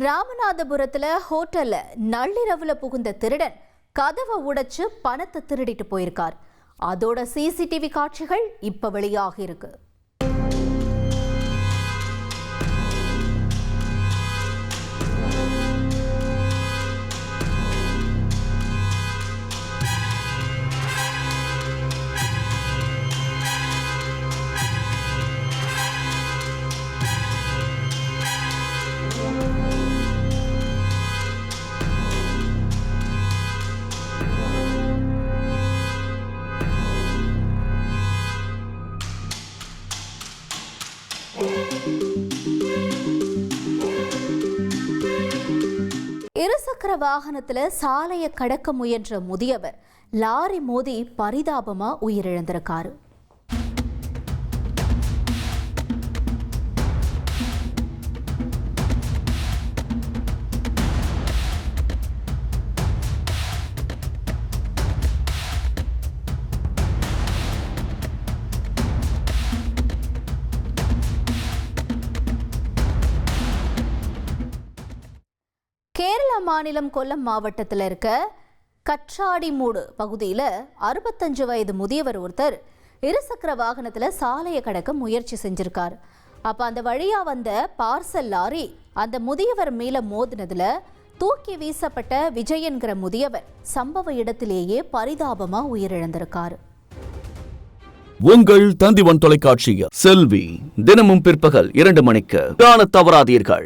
ராமநாதபுரத்துல ஹோட்டல்ல நள்ளிரவுல புகுந்த திருடன் கதவை உடைச்சு பணத்தை திருடிட்டு போயிருக்கார். அதோட சிசிடிவி காட்சிகள் இப்ப வெளியாகி இருக்கு. இருசக்கர வாகனத்துல சாலையை கடக்க முயன்ற முதியவர் லாரி மோதி பரிதாபமா உயிரிழந்திருக்காரு. கேரள மாநிலம் கொல்லம் மாவட்டத்தில் இருக்க கற்றாடிமூடு பகுதியில் 65 வயது முதியவர் ஒருத்தர் இருசக்கர வாகனத்தில் சாலையை கடக்க முயற்சி செஞ்சிருக்காரு. அப்போ அந்த வழியா வந்த பார்சல் லாரி அந்த முதியவர் மேல மோதினதுல தூக்கி வீசப்பட்ட விஜயன்கிற முதியவர் சம்பவ இடத்திலேயே பரிதாபமா உயிரிழந்திருக்காரு. உங்கள் தந்திவன் தொலைக்காட்சியில் செல்வி தினமும் பிற்பகல் 2 மணிக்கு காண தவறாதீர்கள்.